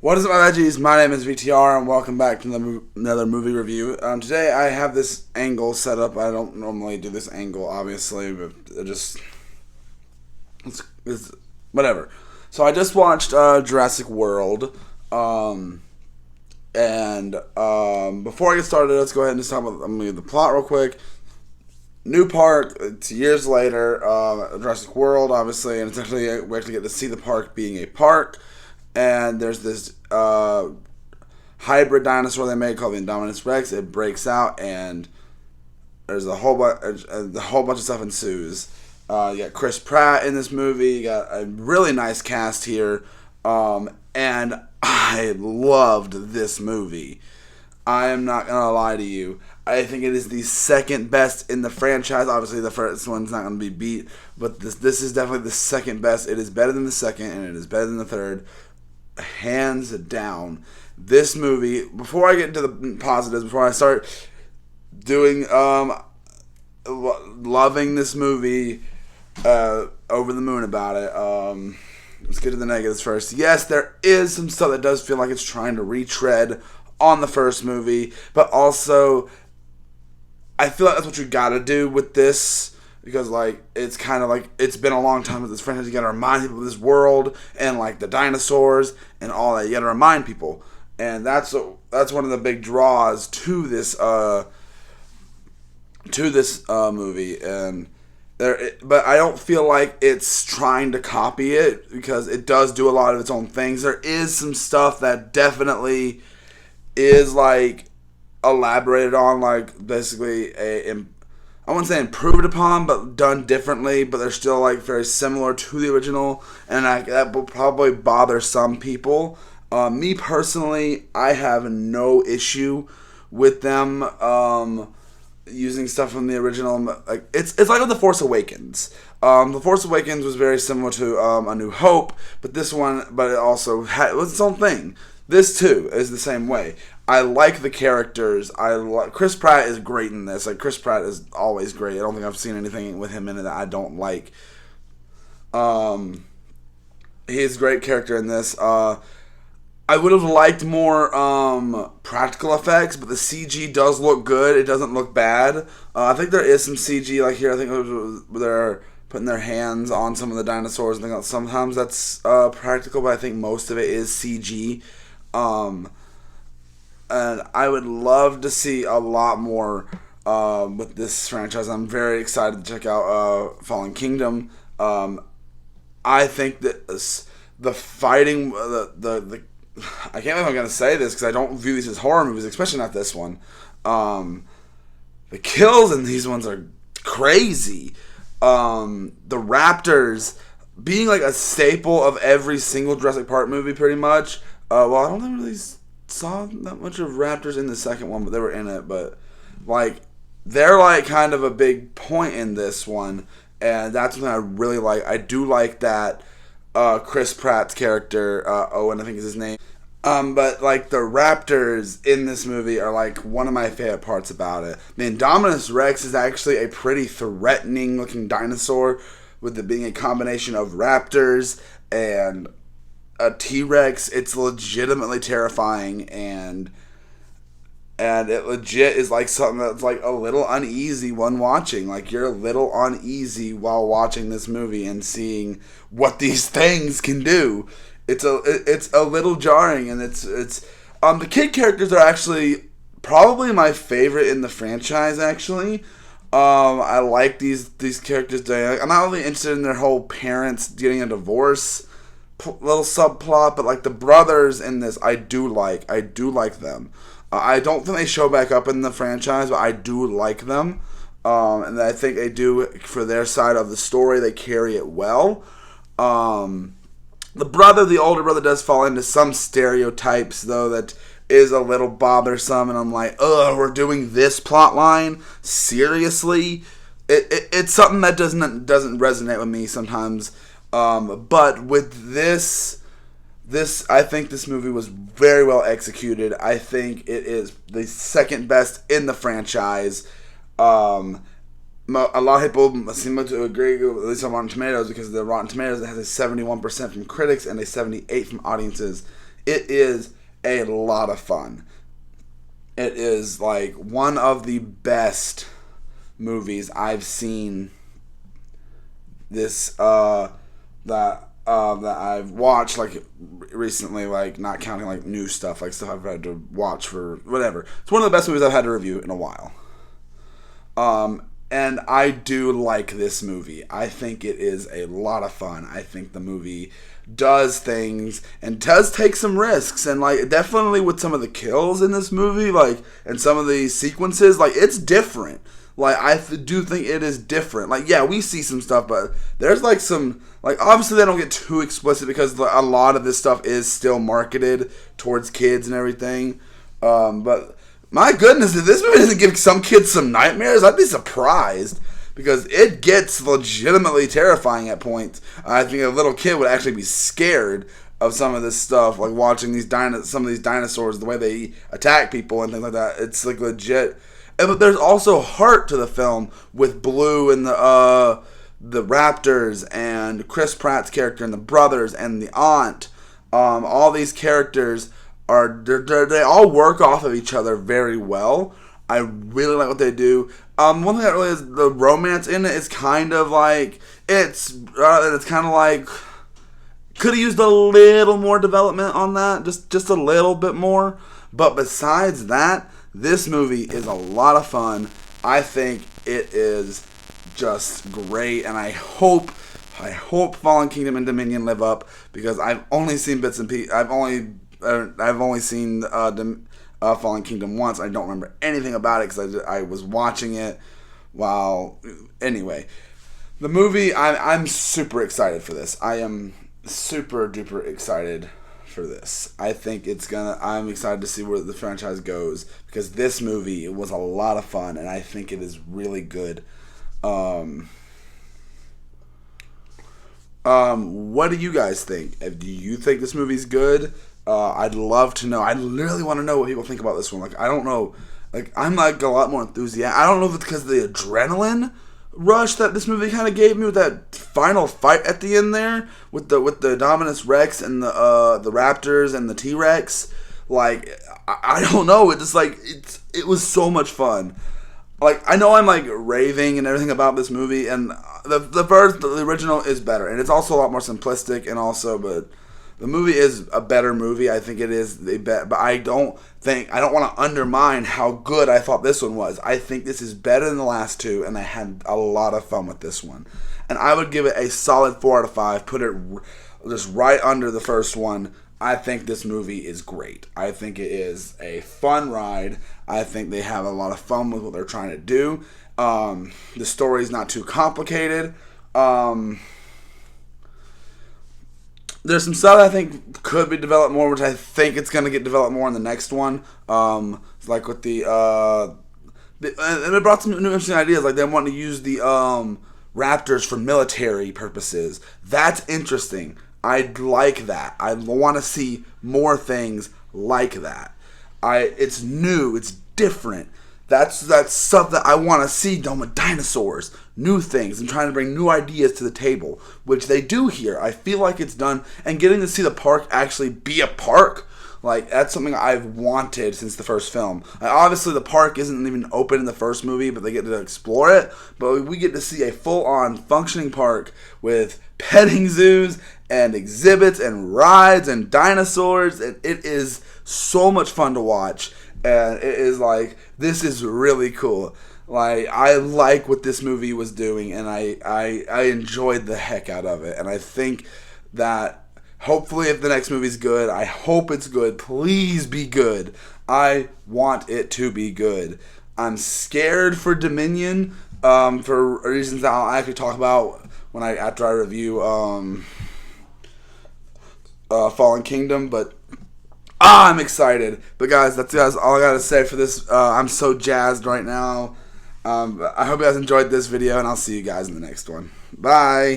What is up, my veggies? My name is VTR, and welcome back to another movie review. Today, I have this angle set up. I don't normally do this angle, obviously, but it's whatever. So I just watched Jurassic World, and before I get started, let's go ahead and just talk about the plot real quick. New park. It's years later. Jurassic World, obviously, and it's actually we actually get to see the park being a park. And there's this hybrid dinosaur they made called the Indominus Rex. It breaks out, and there's a whole bunch of stuff ensues. You got Chris Pratt in this movie. You got a really nice cast here, and I loved this movie. I am not gonna lie to you. I think it is the second best in the franchise. Obviously, the first one's not gonna be beat, but this is definitely the second best. It is better than the second, and it is better than the third. Hands down. This movie, before I get into the positives, before I start doing loving this movie, over the moon about it, let's get to the negatives first. Yes, there is some stuff that does feel like it's trying to retread on the first movie, but also I feel like that's what you gotta do with this. Because, it's kind of like, it's been a long time with this franchise. You gotta remind people of this world and, the dinosaurs and all that. You gotta remind people. And that's one of the big draws to this movie. And but I don't feel like it's trying to copy it, because it does do a lot of its own things. There is some stuff that definitely is, elaborated on, basically I wouldn't say improved upon, but done differently, but they're still, very similar to the original, and that will probably bother some people. Me, personally, I have no issue with them using stuff from the original. It's like with The Force Awakens. The Force Awakens was very similar to A New Hope, but it also it was its own thing. This, too, is the same way. I like the characters. Chris Pratt is great in this. Chris Pratt is always great. I don't think I've seen anything with him in it that I don't like. He's a great character in this. I would have liked more practical effects, but the CG does look good. It doesn't look bad. I think there is some CG here. I think they're putting their hands on some of the dinosaurs and things like that. Sometimes that's practical, but I think most of it is CG. And I would love to see a lot more with this franchise. I'm very excited to check out Fallen Kingdom. I think that the fighting, I can't believe I'm going to say this, because I don't view these as horror movies, especially not this one. The kills in these ones are crazy. The raptors being a staple of every single Jurassic Park movie, pretty much. I don't think really saw that much of raptors in the second one, but they were in it. But they're kind of a big point in this one, and that's something I really like. I do like that Chris Pratt's character, Owen, I think is his name. But the raptors in this movie are one of my favorite parts about it. The Indominus Rex is actually a pretty threatening looking dinosaur, with it being a combination of raptors and a T-Rex. It's legitimately terrifying, and it legit is something that's a little uneasy when watching. You're a little uneasy while watching this movie and seeing what these things can do. It's a little jarring, and it's the kid characters are actually probably my favorite in the franchise. Actually, I like these characters. I'm not really interested in their whole parents getting a divorce little subplot, but the brothers in this, I do like them. I don't think they show back up in the franchise, but I do like them, and I think they do, for their side of the story, they carry it well. The older brother does fall into some stereotypes, though, that is a little bothersome, and I'm we're doing this plot line? Seriously? It's something that doesn't resonate with me sometimes. But with this, I think this movie was very well executed. I think it is the second best in the franchise. A lot of people seem to agree, at least on Rotten Tomatoes, because the Rotten Tomatoes has a 71% from critics and a 78% from audiences. it is a lot of fun. It is like one of the best movies I've seen that I've watched like recently, like not counting like new stuff, like stuff I've had to watch for whatever. It's one of the best movies I've had to review in a while. And I do like this movie. I think it is a lot of fun. I think the movie does things and does take some risks, and like definitely with some of the kills in this movie, like and some of the sequences, like it's different. Like I do think it is different. Like yeah, we see some stuff, but there's like some like obviously they don't get too explicit because a lot of this stuff is still marketed towards kids and everything. But my goodness, if this movie doesn't give some kids some nightmares, I'd be surprised. Because it gets legitimately terrifying at points. I think a little kid would actually be scared of some of this stuff, like watching some of these dinosaurs, the way they attack people and things like that. It's like legit. But there's also heart to the film with Blue and the raptors and Chris Pratt's character and the brothers and the aunt. All these characters they all work off of each other very well. I really like what they do. One thing that really is the romance in it is kind of like it's kind of like could have used a little more development on that, just a little bit more. But besides that, this movie is a lot of fun. I think it is just great, and I hope Fallen Kingdom and Dominion live up because I've only seen bits and pieces. I've only seen Fallen Kingdom once. I don't remember anything about it because I was watching it while... Anyway, the movie, I'm super excited for this. I am super duper excited for this. I think I'm excited to see where the franchise goes because this movie was a lot of fun and I think it is really good. What do you guys think? Do you think this movie's good? I'd love to know. I literally want to know what people think about this one. Like, I don't know. Like, I'm like a lot more enthusiastic. I don't know if it's because of the adrenaline rush that this movie kind of gave me with that final fight at the end there with the Dominus Rex and the Raptors and the T-Rex. Like, I don't know. It just like it was so much fun. Like, I know I'm like raving and everything about this movie, and the original is better, and it's also a lot more simplistic, and also but. The movie is a better movie. I think it is but I don't want to undermine how good I thought this one was. I think this is better than the last two, and I had a lot of fun with this one. And I would give it a solid 4 out of 5. Put it just right under the first one. I think this movie is great. I think it is a fun ride. I think they have a lot of fun with what they're trying to do. The story's not too complicated. There's some stuff I think could be developed more, which I think it's going to get developed more in the next one. Like with and it brought some new interesting ideas. Like they want to use the raptors for military purposes. That's interesting. I'd like that. I want to see more things like that. It's new. It's different. That's stuff that I want to see done with dinosaurs. New things and trying to bring new ideas to the table, which they do here. I feel like it's done. And getting to see the park actually be a park, like that's something I've wanted since the first film. Obviously, the park isn't even open in the first movie, but they get to explore it. But we get to see a full-on functioning park with petting zoos and exhibits and rides and dinosaurs. And it is so much fun to watch. And it is like, this is really cool. Like, I like what this movie was doing, and I enjoyed the heck out of it. And I think that hopefully if the next movie's good, I hope it's good. Please be good. I want it to be good. I'm scared for Dominion for reasons that I'll actually talk about after I review Fallen Kingdom, but I'm excited. But guys, that's all I gotta say for this. I'm so jazzed right now. I hope you guys enjoyed this video, and I'll see you guys in the next one. Bye.